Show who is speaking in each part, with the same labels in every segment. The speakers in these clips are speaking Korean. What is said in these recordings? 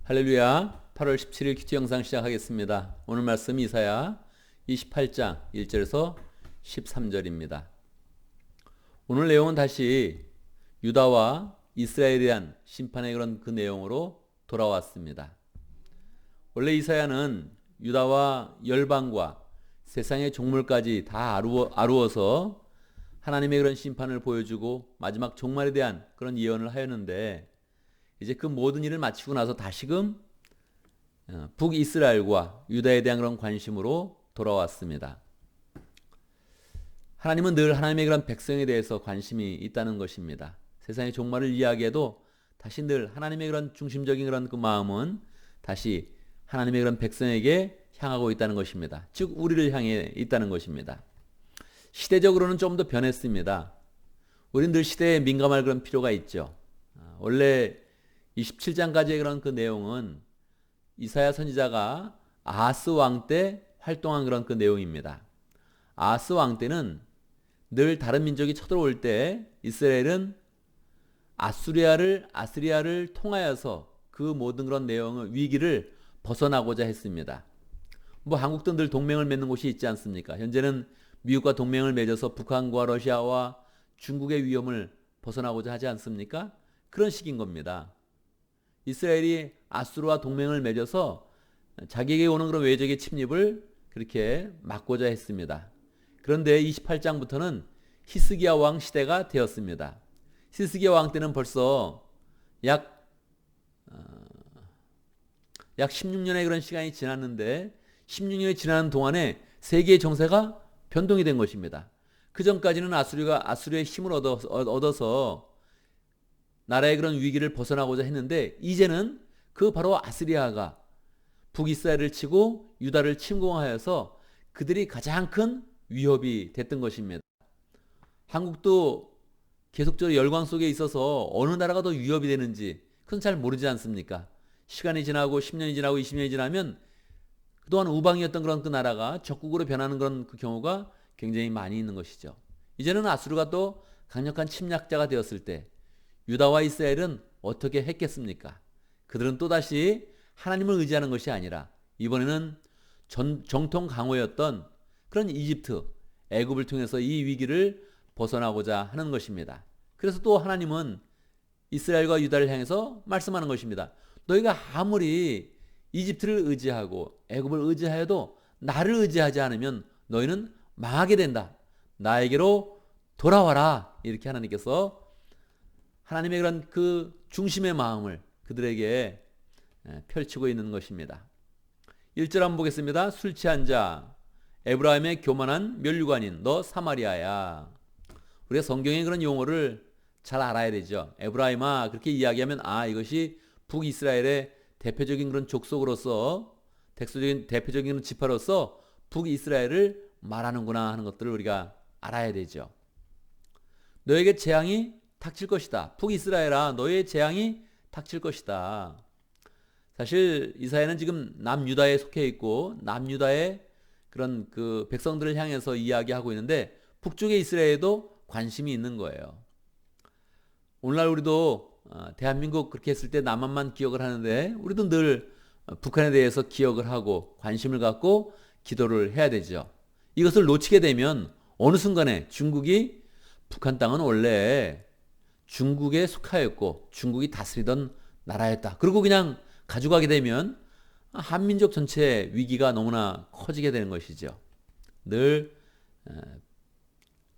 Speaker 1: 할렐루야. 8월 17일 큐티 영상 시작하겠습니다. 오늘 말씀 이사야 28장 1절에서 13절입니다. 오늘 내용은 다시 유다와 이스라엘에 대한 심판의 그런 그 내용으로 돌아왔습니다. 원래 이사야는 유다와 열방과 세상의 종말까지 다 아루어서 하나님의 그런 심판을 보여주고 마지막 종말에 대한 그런 예언을 하였는데, 이제 그 모든 일을 마치고 나서 다시금 북이스라엘과 유다에 대한 그런 관심으로 돌아왔습니다. 하나님은 늘 하나님의 그런 백성에 대해서 관심이 있다는 것입니다. 세상의 종말을 이야기해도 다시 늘 하나님의 그런 중심적인 그런 그 마음은 다시 하나님의 그런 백성에게 향하고 있다는 것입니다. 즉 우리를 향해 있다는 것입니다. 시대적으로는 좀 더 변했습니다. 우리는 늘 시대에 민감할 그런 필요가 있죠. 원래 27장까지의 그런 그 내용은 이사야 선지자가 아하스 왕 때 활동한 그런 그 내용입니다. 아하스 왕 때는 늘 다른 민족이 쳐들어올 때 이스라엘은 아스리아를 통하여서 그 모든 그런 내용을 위기를 벗어나고자 했습니다. 한국도 늘 동맹을 맺는 곳이 있지 않습니까? 현재는 미국과 동맹을 맺어서 북한과 러시아와 중국의 위험을 벗어나고자 하지 않습니까? 그런 식인 겁니다. 이스라엘이 아수르와 동맹을 맺어서 자기에게 오는 그런 외적의 침입을 그렇게 막고자 했습니다. 그런데 28장부터는 히스기야 왕 시대가 되었습니다. 히스기야 왕 때는 벌써 약 16년의 그런 시간이 지났는데, 16년이 지나는 동안에 세계의 정세가 변동이 된 것입니다. 그 전까지는 아수르의 힘을 얻어서 나라의 그런 위기를 벗어나고자 했는데, 이제는 그 바로 아스리아가 북이스라엘을 치고 유다를 침공하여서 그들이 가장 큰 위협이 됐던 것입니다. 한국도 계속적으로 열광 속에 있어서 어느 나라가 더 위협이 되는지 그건 잘 모르지 않습니까? 시간이 지나고 10년이 지나고 20년이 지나면 그동안 우방이었던 그런 그 나라가 적국으로 변하는 그런 그 경우가 굉장히 많이 있는 것이죠. 이제는 아수르가 또 강력한 침략자가 되었을 때 유다와 이스라엘은 어떻게 했겠습니까? 그들은 또다시 하나님을 의지하는 것이 아니라 이번에는 정통 강호였던 그런 이집트, 애굽을 통해서 이 위기를 벗어나고자 하는 것입니다. 그래서 또 하나님은 이스라엘과 유다를 향해서 말씀하는 것입니다. 너희가 아무리 이집트를 의지하고 애굽을 의지하여도 나를 의지하지 않으면 너희는 망하게 된다. 나에게로 돌아와라. 이렇게 하나님께서 하나님의 그런 그 중심의 마음을 그들에게 펼치고 있는 것입니다. 1절 한번 보겠습니다. 술 취한 자, 에브라임의 교만한 면류관인 너 사마리아야. 우리가 성경의 그런 용어를 잘 알아야 되죠. 에브라임아 그렇게 이야기하면 이것이 북이스라엘의 대표적인 그런 족속으로서 대표적인 그런 지파로서 북이스라엘을 말하는구나 하는 것들을 우리가 알아야 되죠. 너에게 재앙이 닥칠 것이다. 북이스라엘아 너의 재앙이 닥칠 것이다. 사실 이사야는 지금 남유다에 속해 있고 남유다의 그런 그 백성들을 향해서 이야기하고 있는데, 북쪽의 이스라엘에도 관심이 있는 거예요. 오늘날 우리도 대한민국 그렇게 했을 때 남한만 기억을 하는데, 우리도 늘 북한에 대해서 기억을 하고 관심을 갖고 기도를 해야 되죠. 이것을 놓치게 되면 어느 순간에 중국이, 북한 땅은 원래 중국에 속하였고 중국이 다스리던 나라였다, 그리고 그냥 가져가게 되면 한민족 전체의 위기가 너무나 커지게 되는 것이죠. 늘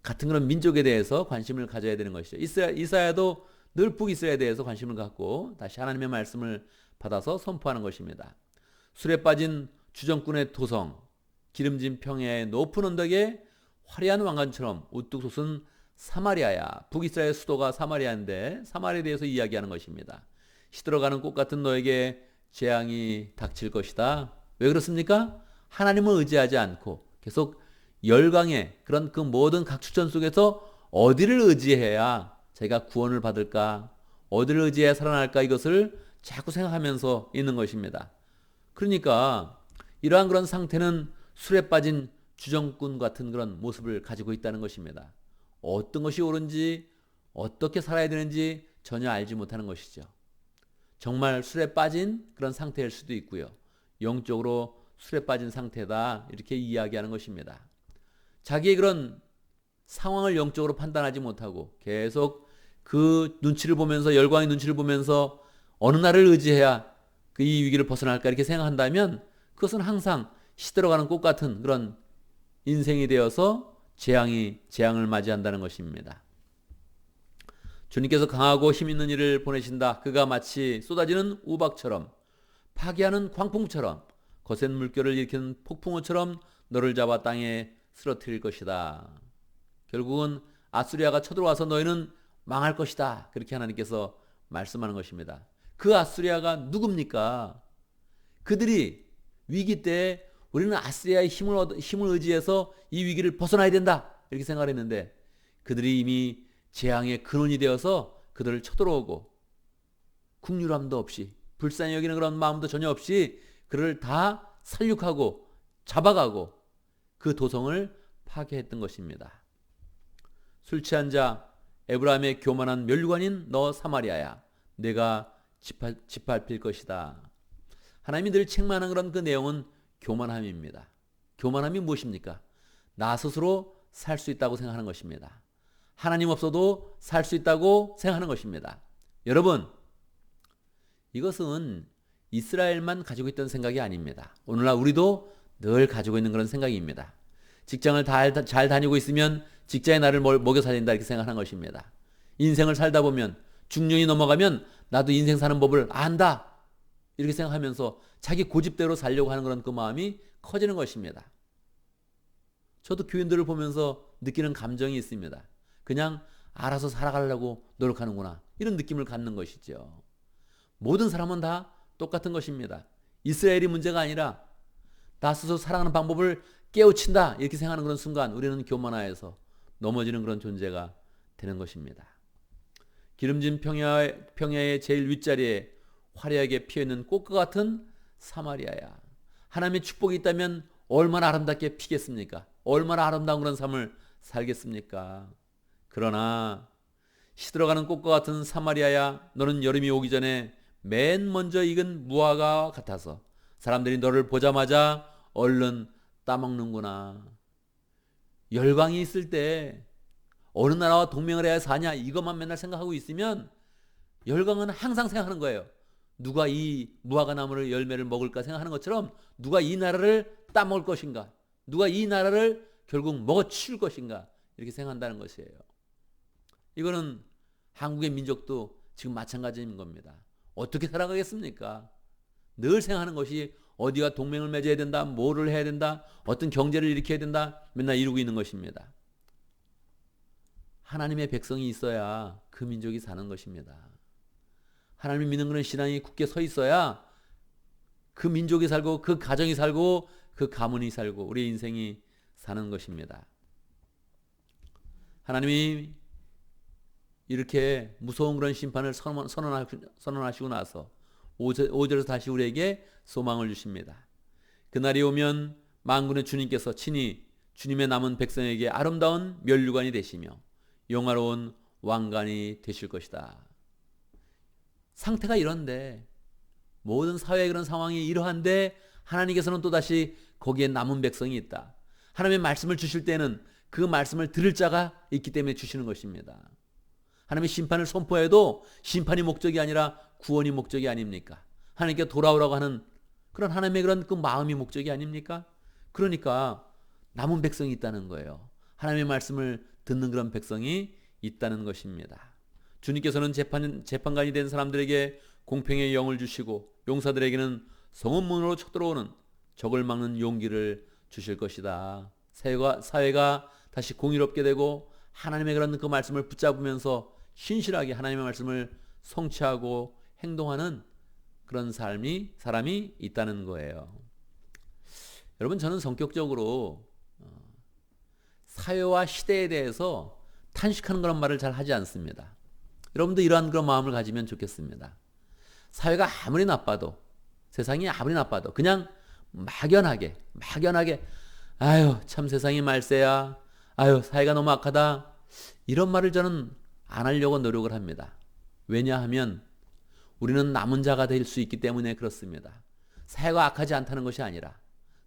Speaker 1: 같은 그런 민족에 대해서 관심을 가져야 되는 것이죠. 이사야도 늘 북이스라엘에 대해서 관심을 갖고 다시 하나님의 말씀을 받아서 선포하는 것입니다. 술에 빠진 주정꾼의 도성, 기름진 평야의 높은 언덕에 화려한 왕관처럼 우뚝 솟은 사마리아야. 북이스라엘 수도가 사마리아인데 사마리아에 대해서 이야기하는 것입니다. 시들어가는 꽃 같은 너에게 재앙이 닥칠 것이다. 왜 그렇습니까? 하나님을 의지하지 않고 계속 열강의 그런 그 모든 각축전 속에서 어디를 의지해야 제가 구원을 받을까, 어디를 의지해야 살아날까, 이것을 자꾸 생각하면서 있는 것입니다. 그러니까 이러한 그런 상태는 술에 빠진 주정꾼 같은 그런 모습을 가지고 있다는 것입니다. 어떤 것이 옳은지 어떻게 살아야 되는지 전혀 알지 못하는 것이죠. 정말 술에 빠진 그런 상태일 수도 있고요. 영적으로 술에 빠진 상태다 이렇게 이야기하는 것입니다. 자기의 그런 상황을 영적으로 판단하지 못하고 계속 그 눈치를 보면서 열광의 눈치를 보면서 어느 날을 의지해야 그 이 위기를 벗어날까 이렇게 생각한다면 그것은 항상 시들어가는 꽃 같은 그런 인생이 되어서 재앙을 맞이한다는 것입니다. 주님께서 강하고 힘 있는 이를 보내신다. 그가 마치 쏟아지는 우박처럼 파괴하는 광풍처럼 거센 물결을 일으키는 폭풍우처럼 너를 잡아 땅에 쓰러뜨릴 것이다. 결국은 아수리아가 쳐들어와서 너희는 망할 것이다. 그렇게 하나님께서 말씀하는 것입니다. 그 아수리아가 누굽니까? 그들이 위기 때 우리는 아수리아의 힘을 의지해서 이 위기를 벗어나야 된다. 이렇게 생각을 했는데 그들이 이미 재앙의 근원이 되어서 그들을 쳐들어오고 국률함도 없이 불쌍히 여기는 그런 마음도 전혀 없이 그를 다 살육하고 잡아가고 그 도성을 파괴했던 것입니다. 술 취한 자 에브라임의 교만한 면류관인 너 사마리아야 내가 짓밟힐 것이다. 하나님이 늘 책망하는 그런 그 내용은 교만함입니다. 교만함이 무엇입니까? 나 스스로 살 수 있다고 생각하는 것입니다. 하나님 없어도 살 수 있다고 생각하는 것입니다. 여러분, 이것은 이스라엘만 가지고 있던 생각이 아닙니다. 오늘날 우리도 늘 가지고 있는 그런 생각입니다. 직장을 잘 다니고 있으면 직장에 나를 먹여 살린다 이렇게 생각하는 것입니다. 인생을 살다 보면 중년이 넘어가면 나도 인생 사는 법을 안다 이렇게 생각하면서 자기 고집대로 살려고 하는 그런 그 마음이 커지는 것입니다. 저도 교인들을 보면서 느끼는 감정이 있습니다. 그냥 알아서 살아가려고 노력하는구나 이런 느낌을 갖는 것이죠. 모든 사람은 다 똑같은 것입니다. 이스라엘이 문제가 아니라 나 스스로 살아가는 방법을 깨우친다 이렇게 생각하는 그런 순간 우리는 교만하여서 넘어지는 그런 존재가 되는 것입니다. 기름진 평야의 제일 윗자리에 화려하게 피어있는 꽃과 같은 사마리아야. 하나님의 축복이 있다면 얼마나 아름답게 피겠습니까? 얼마나 아름다운 그런 삶을 살겠습니까? 그러나 시들어가는 꽃과 같은 사마리아야 너는 여름이 오기 전에 맨 먼저 익은 무화과 같아서 사람들이 너를 보자마자 얼른 따먹는구나. 열광이 있을 때 어느 나라와 동맹을 해야 사냐 이것만 맨날 생각하고 있으면 열광은 항상 생각하는 거예요. 누가 이 무화과 나무를 열매를 먹을까 생각하는 것처럼 누가 이 나라를 따먹을 것인가, 누가 이 나라를 결국 먹어치울 것인가 이렇게 생각한다는 것이에요. 이거는 한국의 민족도 지금 마찬가지인 겁니다. 어떻게 살아가겠습니까? 늘 생각하는 것이 어디가 동맹을 맺어야 된다, 뭐를 해야 된다, 어떤 경제를 일으켜야 된다 맨날 이루고 있는 것입니다. 하나님의 백성이 있어야 그 민족이 사는 것입니다. 하나님을 믿는 그런 신앙이 굳게 서 있어야 그 민족이 살고 그 가정이 살고 그 가문이 살고 우리의 인생이 사는 것입니다. 하나님이 이렇게 무서운 그런 심판을 선언하시고 나서 5절에서 다시 우리에게 소망을 주십니다. 그날이 오면 만군의 주님께서 친히 주님의 남은 백성에게 아름다운 면류관이 되시며 영화로운 왕관이 되실 것이다. 상태가 이런데 모든 사회의 그런 상황이 이러한데 하나님께서는 또다시 거기에 남은 백성이 있다. 하나님의 말씀을 주실 때는 그 말씀을 들을 자가 있기 때문에 주시는 것입니다. 하나님의 심판을 선포해도 심판이 목적이 아니라 구원이 목적이 아닙니까? 하나님께 돌아오라고 하는 그런 하나님의 그런 그 마음이 목적이 아닙니까? 그러니까 남은 백성이 있다는 거예요. 하나님의 말씀을 듣는 그런 백성이 있다는 것입니다. 주님께서는 재판관이 된 사람들에게 공평의 영을 주시고 용사들에게는 성읍문으로 쳐들어오는 적을 막는 용기를 주실 것이다. 사회가 다시 공의롭게 되고 하나님의 그런 그 말씀을 붙잡으면서 신실하게 하나님의 말씀을 성취하고 행동하는 그런 사람이 있다는 거예요. 여러분, 저는 성격적으로 사회와 시대에 대해서 탄식하는 그런 말을 잘 하지 않습니다. 여러분도 이러한 그런 마음을 가지면 좋겠습니다. 사회가 아무리 나빠도, 세상이 아무리 나빠도 그냥 막연하게 아유 참 세상이 말세야, 아유 사회가 너무 악하다, 이런 말을 저는 안 하려고 노력을 합니다. 왜냐하면 우리는 남은 자가 될 수 있기 때문에 그렇습니다. 사회가 악하지 않다는 것이 아니라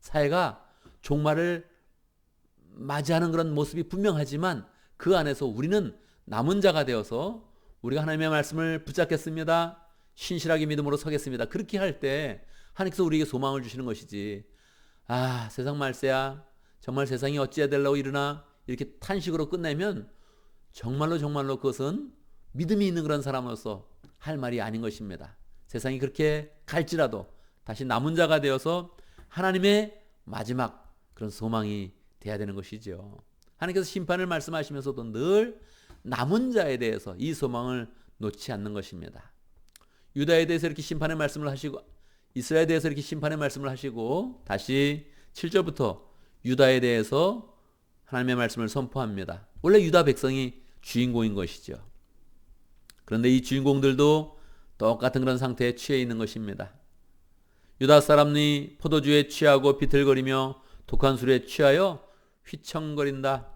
Speaker 1: 사회가 종말을 맞이하는 그런 모습이 분명하지만 그 안에서 우리는 남은 자가 되어서 우리가 하나님의 말씀을 붙잡겠습니다. 신실하게 믿음으로 서겠습니다. 그렇게 할 때 하나님께서 우리에게 소망을 주시는 것이지, 아, 세상 말세야, 정말 세상이 어찌해야 되려고 이러나, 이렇게 탄식으로 끝내면 정말로 그것은 믿음이 있는 그런 사람으로서 할 말이 아닌 것입니다. 세상이 그렇게 갈지라도 다시 남은 자가 되어서 하나님의 마지막 그런 소망이 돼야 되는 것이죠. 하나님께서 심판을 말씀하시면서도 늘 남은 자에 대해서 이 소망을 놓지 않는 것입니다. 유다에 대해서 이렇게 심판의 말씀을 하시고, 이스라엘에 대해서 이렇게 심판의 말씀을 하시고, 다시 7절부터 유다에 대해서 하나님의 말씀을 선포합니다. 원래 유다 백성이 주인공인 것이죠. 그런데 이 주인공들도 똑같은 그런 상태에 취해 있는 것입니다. 유다 사람이 포도주에 취하고 비틀거리며 독한 술에 취하여 휘청거린다.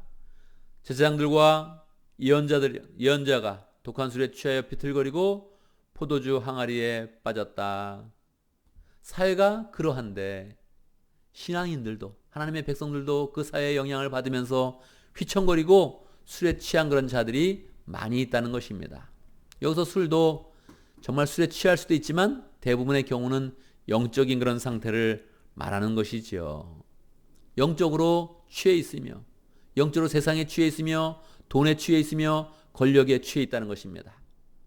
Speaker 1: 제사장들과 예언자가 독한 술에 취하여 비틀거리고 포도주 항아리에 빠졌다. 사회가 그러한데 신앙인들도, 하나님의 백성들도 그 사회의 영향을 받으면서 휘청거리고 술에 취한 그런 자들이 많이 있다는 것입니다. 여기서 술도 정말 술에 취할 수도 있지만 대부분의 경우는 영적인 그런 상태를 말하는 것이죠. 영적으로 취해 있으며, 영적으로 세상에 취해 있으며, 돈에 취해 있으며, 권력에 취해 있다는 것입니다.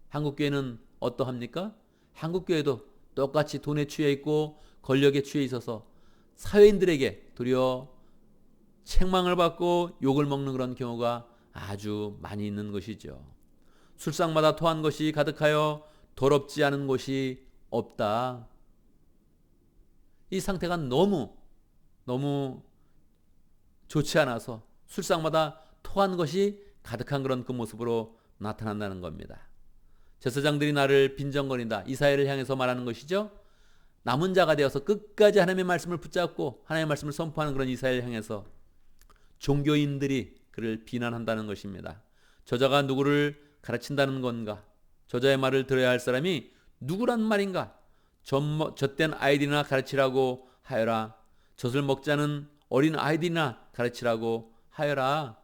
Speaker 1: 한국교회는 어떠합니까? 한국교회도 똑같이 돈에 취해 있고 권력에 취해 있어서 사회인들에게 도리어 책망을 받고 욕을 먹는 그런 경우가 아주 많이 있는 것이죠. 술상마다 토한 것이 가득하여 더럽지 않은 곳이 없다. 이 상태가 너무 좋지 않아서 술상마다 토한 것이 가득한 그런 그 모습으로 나타난다는 겁니다. 제사장들이 나를 빈정거린다. 이사야를 향해서 말하는 것이죠. 남은 자가 되어서 끝까지 하나님의 말씀을 붙잡고 하나님의 말씀을 선포하는 그런 이사야를 향해서 종교인들이 그를 비난한다는 것입니다. 저자가 누구를 가르친다는 건가? 저자의 말을 들어야 할 사람이 누구란 말인가? 젖된 아이들이나 가르치라고 하여라. 젖을 먹자는 어린 아이들이나 가르치라고 하여라.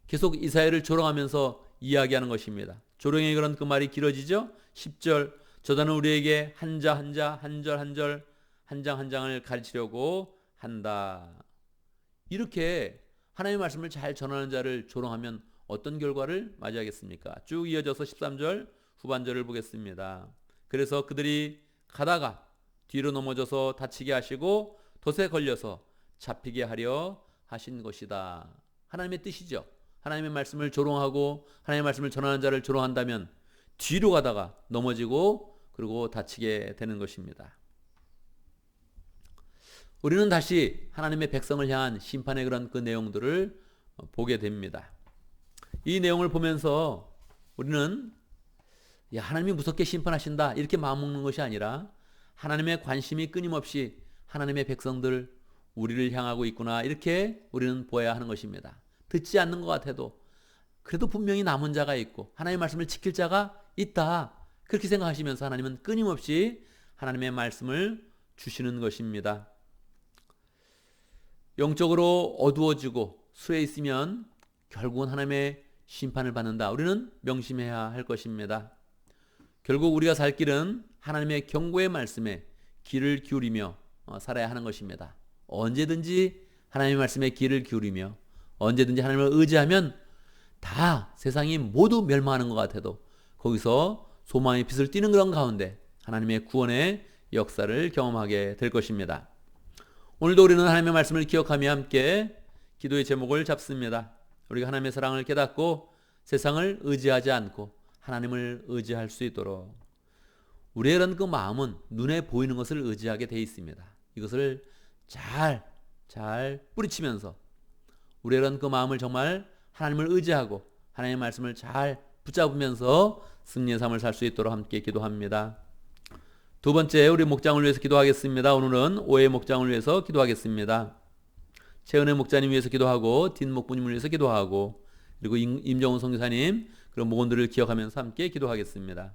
Speaker 1: 계속 이사야를 조롱하면서 이야기하는 것입니다. 조롱의 그런 그 말이 길어지죠. 10절, 저자는 우리에게 한자 한자, 한절 한절, 한 장 한 장을 가르치려고 한다. 이렇게 하나님의 말씀을 잘 전하는 자를 조롱하면 어떤 결과를 맞이하겠습니까? 쭉 이어져서 13절 후반절을 보겠습니다. 그래서 그들이 가다가 뒤로 넘어져서 다치게 하시고 덫에 걸려서 잡히게 하려 하신 것이다. 하나님의 뜻이죠. 하나님의 말씀을 조롱하고 하나님의 말씀을 전하는 자를 조롱한다면 뒤로 가다가 넘어지고 그리고 다치게 되는 것입니다. 우리는 다시 하나님의 백성을 향한 심판의 그런 그 내용들을 보게 됩니다. 이 내용을 보면서 우리는 하나님이 무섭게 심판하신다 이렇게 마음먹는 것이 아니라 하나님의 관심이 끊임없이 하나님의 백성들 우리를 향하고 있구나 이렇게 우리는 보아야 하는 것입니다. 듣지 않는 것 같아도 그래도 분명히 남은 자가 있고 하나님의 말씀을 지킬 자가 있다. 그렇게 생각하시면서 하나님은 끊임없이 하나님의 말씀을 주시는 것입니다. 영적으로 어두워지고 술에 있으면 결국은 하나님의 심판을 받는다. 우리는 명심해야 할 것입니다. 결국 우리가 살 길은 하나님의 경고의 말씀에 귀를 기울이며 살아야 하는 것입니다. 언제든지 하나님의 말씀에 귀를 기울이며 언제든지 하나님을 의지하면 다 세상이 모두 멸망하는 것 같아도 거기서 소망의 빛을 띠는 그런 가운데 하나님의 구원의 역사를 경험하게 될 것입니다. 오늘도 우리는 하나님의 말씀을 기억하며 함께 기도의 제목을 잡습니다. 우리가 하나님의 사랑을 깨닫고 세상을 의지하지 않고 하나님을 의지할 수 있도록 우리의 그런 그 마음은 눈에 보이는 것을 의지하게 되어 있습니다. 이것을 잘 뿌리치면서 우리의 그런 그 마음을 정말 하나님을 의지하고 하나님의 말씀을 잘 붙잡으면서 승리의 삶을 살 수 있도록 함께 기도합니다. 두 번째, 우리 목장을 위해서 기도하겠습니다. 오늘은 오해 목장을 위해서 기도하겠습니다. 최은혜 목자님 위해서 기도하고 딘목부님을 위해서 기도하고 그리고 임정훈 선교사님 그런 목원들을 기억하면서 함께 기도하겠습니다.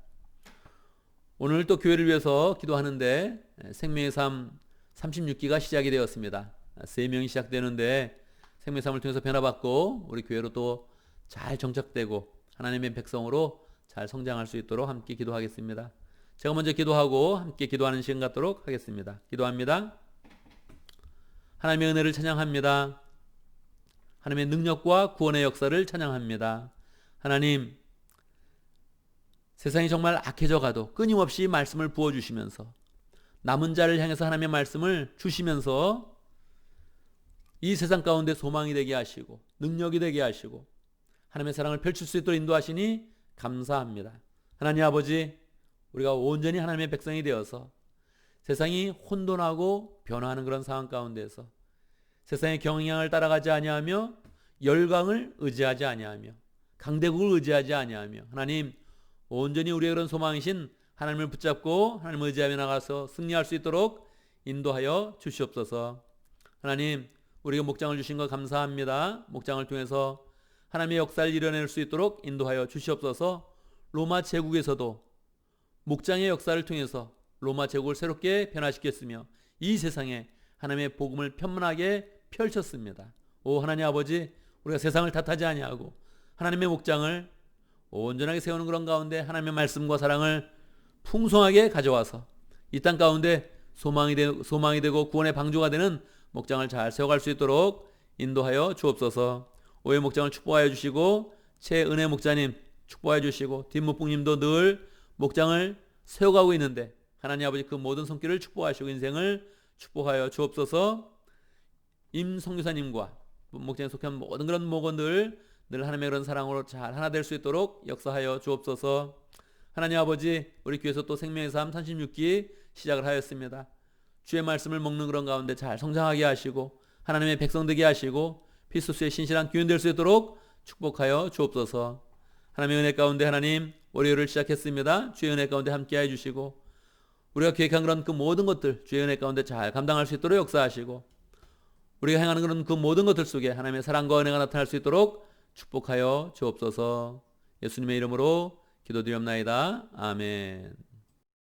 Speaker 1: 오늘 또 교회를 위해서 기도하는데 생명의 삶 36기가 시작이 되었습니다. 3명이 시작되는데 생명의 삶을 통해서 변화받고 우리 교회로 또 잘 정착되고 하나님의 백성으로 잘 성장할 수 있도록 함께 기도하겠습니다. 제가 먼저 기도하고 함께 기도하는 시간 갖도록 하겠습니다. 기도합니다. 하나님의 은혜를 찬양합니다. 하나님의 능력과 구원의 역사를 찬양합니다. 하나님, 세상이 정말 악해져 가도 끊임없이 말씀을 부어주시면서 남은 자를 향해서 하나님의 말씀을 주시면서 이 세상 가운데 소망이 되게 하시고 능력이 되게 하시고 하나님의 사랑을 펼칠 수 있도록 인도하시니 감사합니다. 하나님 아버지, 우리가 온전히 하나님의 백성이 되어서 세상이 혼돈하고 변화하는 그런 상황 가운데서 세상의 경향을 따라가지 아니하며 열강을 의지하지 아니하며 강대국을 의지하지 아니하며 하나님 온전히 우리의 그런 소망이신 하나님을 붙잡고 하나님을 의지하며 나가서 승리할 수 있도록 인도하여 주시옵소서. 하나님, 우리에게 목장을 주신 것 감사합니다. 목장을 통해서 하나님의 역사를 이뤄낼 수 있도록 인도하여 주시옵소서. 로마 제국에서도 목장의 역사를 통해서 로마 제국을 새롭게 변화시켰으며 이 세상에 하나님의 복음을 편만하게 펼쳤습니다. 오 하나님 아버지, 우리가 세상을 탓하지 아니하고 하나님의 목장을 온전하게 세우는 그런 가운데 하나님의 말씀과 사랑을 풍성하게 가져와서 이 땅 가운데 소망이 되고 구원의 방주가 되는 목장을 잘 세워갈 수 있도록 인도하여 주옵소서. 오해 목장을 축복하여 주시고 최은혜 목자님 축복하여 주시고 뒷목북님도 늘 목장을 세워가고 있는데 하나님 아버지 그 모든 손길을 축복하시고 인생을 축복하여 주옵소서. 임성교사님과 목장에 속한 모든 그런 목원들 늘 하나님의 그런 사랑으로 잘 하나 될 수 있도록 역사하여 주옵소서. 하나님 아버지, 우리 교회에서 또 생명의 삶 36기 시작을 하였습니다. 주의 말씀을 먹는 그런 가운데 잘 성장하게 하시고 하나님의 백성 되게 하시고 피스수의 신실한 교인 될 수 있도록 축복하여 주옵소서. 하나님의 은혜 가운데 하나님 월요일을 시작했습니다. 주의 은혜 가운데 함께해 주시고 우리가 계획한 그런 그 모든 것들 주의 은혜 가운데 잘 감당할 수 있도록 역사하시고 우리가 행하는 그런 그 모든 것들 속에 하나님의 사랑과 은혜가 나타날 수 있도록 축복하여 주옵소서. 예수님의 이름으로 기도드리옵나이다. 아멘.